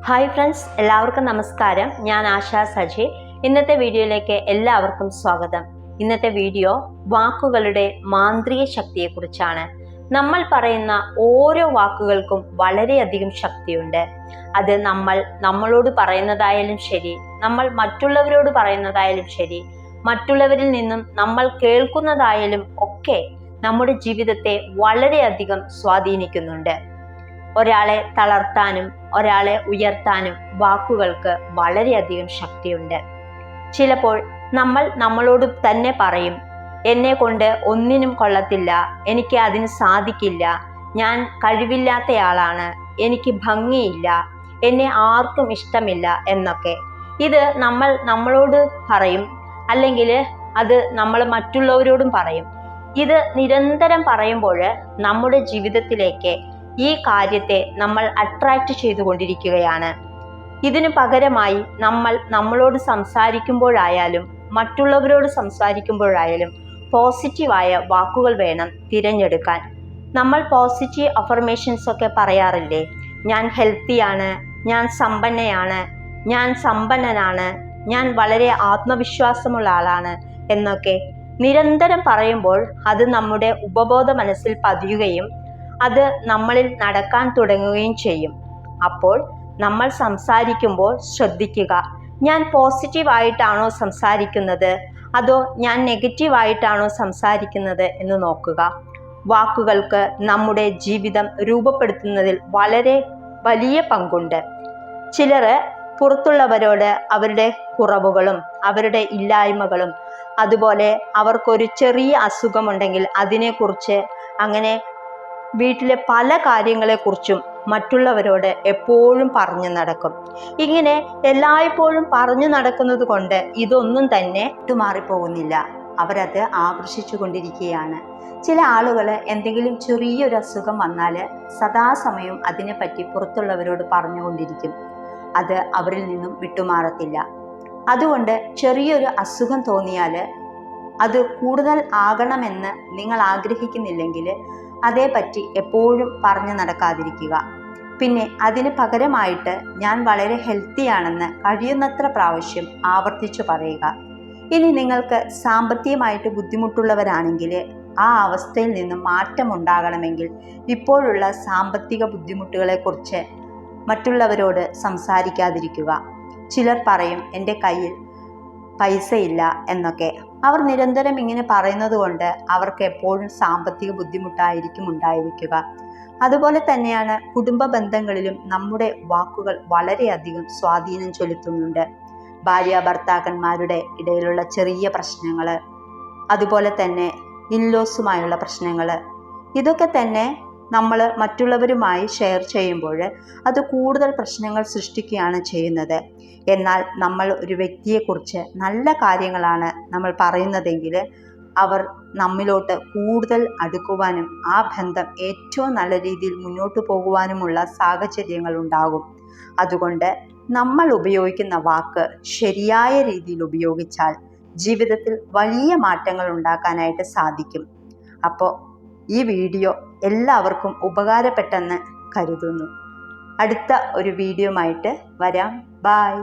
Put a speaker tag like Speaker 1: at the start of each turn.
Speaker 1: Hi friends, എല്ലാവർക്കും നമസ്കാരം. ഞാൻ ആശാ സജി. ഇന്നത്തെ വീഡിയോയിലേക്ക് എല്ലാവർക്കും സ്വാഗതം. ഇന്നത്തെ വീഡിയോ വാക്കുകളുടെ മാന്ത്രിക ശക്തിയെക്കുറിച്ചാണ്. നമ്മൾ പറയുന്ന ഓരോ വാക്കുകൾക്കും വളരെയധികം ശക്തിയുണ്ട്. അത് നമ്മളോട് പറയുന്നതായാലും ശരി, നമ്മൾ മറ്റുള്ളവരോട് പറയുന്നതായാലും ശരി, മറ്റുള്ളവരിൽ നിന്നും നമ്മൾ കേൾക്കുന്നതായാലും ഒക്കെ നമ്മുടെ ജീവിതത്തെ വളരെയധികം സ്വാധീനിക്കുന്നുണ്ട്. ഒരാളെ തളർത്താനും ഒരാളെ ഉയർത്താനും വാക്കുകൾക്ക് വളരെയധികം ശക്തിയുണ്ട്. ചിലപ്പോൾ നമ്മളോട് തന്നെ പറയും, എന്നെ കൊണ്ട് ഒന്നിനും കൊള്ളത്തില്ല, എനിക്ക് അതിന് സാധിക്കില്ല, ഞാൻ കഴിവില്ലാത്തയാളാണ്, എനിക്ക് ഭംഗിയില്ല, എന്നെ ആർക്കും ഇഷ്ടമില്ല എന്നൊക്കെ. ഇത് നമ്മളോട് പറയും, അല്ലെങ്കിൽ അത് നമ്മൾ മറ്റുള്ളവരോടും പറയും. ഇത് നിരന്തരം പറയുമ്പോൾ നമ്മുടെ ജീവിതത്തിലേക്ക് ഈ കാര്യത്തെ നമ്മൾ അട്രാക്റ്റ് ചെയ്തുകൊണ്ടിരിക്കുകയാണ്. ഇതിനു പകരമായി നമ്മളോട് സംസാരിക്കുമ്പോഴായാലും മറ്റുള്ളവരോട് സംസാരിക്കുമ്പോഴായാലും പോസിറ്റീവായ വാക്കുകൾ വേണം തിരഞ്ഞെടുക്കാൻ. നമ്മൾ പോസിറ്റീവ് അഫർമേഷൻസ് ഒക്കെ പറയാറില്ലേ? ഞാൻ ഹെൽത്തിയാണ്, ഞാൻ സമ്പന്നയാണ്, ഞാൻ സമ്പന്നനാണ്, ഞാൻ വളരെ ആത്മവിശ്വാസമുള്ള ആളാണ് എന്നൊക്കെ നിരന്തരം പറയുമ്പോൾ അത് നമ്മുടെ ഉപബോധ മനസ്സിൽ പതിയുകയും അത് നമ്മളിൽ നടക്കാൻ തുടങ്ങുകയും ചെയ്യും. അപ്പോൾ നമ്മൾ സംസാരിക്കുമ്പോൾ ശ്രദ്ധിക്കുക, ഞാൻ പോസിറ്റീവായിട്ടാണോ സംസാരിക്കുന്നത് അതോ ഞാൻ നെഗറ്റീവായിട്ടാണോ സംസാരിക്കുന്നത് എന്ന് നോക്കുക. വാക്കുകൾക്ക് നമ്മുടെ ജീവിതം രൂപപ്പെടുത്തുന്നതിൽ വളരെ വലിയ പങ്കുണ്ട്. ചിലർ പുറത്തുള്ളവരോട് അവരുടെ കുറവുകളും അവരുടെ ഇല്ലായ്മകളും അതുപോലെ അവർക്കൊരു ചെറിയ അസുഖമുണ്ടെങ്കിൽ അതിനെക്കുറിച്ച് അങ്ങനെ വീട്ടിലെ പല കാര്യങ്ങളെക്കുറിച്ചും മറ്റുള്ളവരോട് എപ്പോഴും പറഞ്ഞു നടക്കും. ഇങ്ങനെ എല്ലായ്പ്പോഴും പറഞ്ഞു നടക്കുന്നത് കൊണ്ട് ഇതൊന്നും തന്നെ മാറിപ്പോകുന്നില്ല. അവരത് ആകർഷിച്ചു കൊണ്ടിരിക്കുകയാണ്. ചില ആളുകൾ എന്തെങ്കിലും ചെറിയൊരു അസുഖം വന്നാൽ സദാസമയം അതിനെപ്പറ്റി പുറത്തുള്ളവരോട് പറഞ്ഞുകൊണ്ടിരിക്കും. അത് അവരിൽ നിന്നും വിട്ടുമാറത്തില്ല. അതുകൊണ്ട് ചെറിയൊരു അസുഖം തോന്നിയാൽ അത് കൂടുതൽ ആകണമെന്ന് നിങ്ങൾ ആഗ്രഹിക്കുന്നില്ലെങ്കിൽ അതേപറ്റി എപ്പോഴും പറഞ്ഞു നടക്കാതിരിക്കുക. പിന്നെ അതിന് പകരമായിട്ട് ഞാൻ വളരെ ഹെൽത്തിയാണെന്ന് കഴിയുന്നത്ര പ്രാവശ്യം ആവർത്തിച്ചു പറയുക. ഇനി നിങ്ങൾക്ക് സാമ്പത്തികമായിട്ട് ബുദ്ധിമുട്ടുള്ളവരാണെങ്കിൽ ആ അവസ്ഥയിൽ നിന്ന് മാറ്റമുണ്ടാകണമെങ്കിൽ ഇപ്പോഴുള്ള സാമ്പത്തിക ബുദ്ധിമുട്ടുകളെക്കുറിച്ച് മറ്റുള്ളവരോട് സംസാരിക്കാതിരിക്കുക. ചിലർ പറയും, എൻ്റെ കയ്യിൽ പൈസയില്ല എന്നൊക്കെ. അവർ നിരന്തരം ഇങ്ങനെ പറയുന്നത് കൊണ്ട് അവർക്ക് എപ്പോഴും സാമ്പത്തിക ബുദ്ധിമുട്ടായിരിക്കും ഉണ്ടായിരിക്കുക. അതുപോലെ തന്നെയാണ് കുടുംബ ബന്ധങ്ങളിലും നമ്മുടെ വാക്കുകൾ വളരെയധികം സ്വാധീനം ചെലുത്തുന്നുണ്ട്. ഭാര്യ ഭർത്താക്കന്മാരുടെ ഇടയിലുള്ള ചെറിയ പ്രശ്നങ്ങൾ, അതുപോലെ തന്നെ ഇൻലോസുമായുള്ള പ്രശ്നങ്ങൾ, ഇതൊക്കെ തന്നെ നമ്മൾ മറ്റുള്ളവരുമായി ഷെയർ ചെയ്യുമ്പോൾ അത് കൂടുതൽ പ്രശ്നങ്ങൾ സൃഷ്ടിക്കുകയാണ് ചെയ്യുന്നത്. എന്നാൽ നമ്മൾ ഒരു വ്യക്തിയെക്കുറിച്ച് നല്ല കാര്യങ്ങളാണ് നമ്മൾ പറയുന്നതെങ്കിൽ അവർ നമ്മിലോട്ട് കൂടുതൽ അടുക്കുവാനും ആ ബന്ധം ഏറ്റവും നല്ല രീതിയിൽ മുന്നോട്ട് പോകുവാനുമുള്ള സാഹചര്യങ്ങൾ ഉണ്ടാകും. അതുകൊണ്ട് നമ്മൾ ഉപയോഗിക്കുന്ന വാക്ക് ശരിയായ രീതിയിൽ ഉപയോഗിച്ചാൽ ജീവിതത്തിൽ വലിയ മാറ്റങ്ങൾ ഉണ്ടാക്കാനായിട്ട് സാധിക്കും. അപ്പോൾ ഈ വീഡിയോ എല്ലാവർക്കും ഉപകാരപ്പെട്ടെന്ന് കരുതുന്നു. അടുത്ത ഒരു വീഡിയോയുമായിട്ട് വരാം. ബായ്.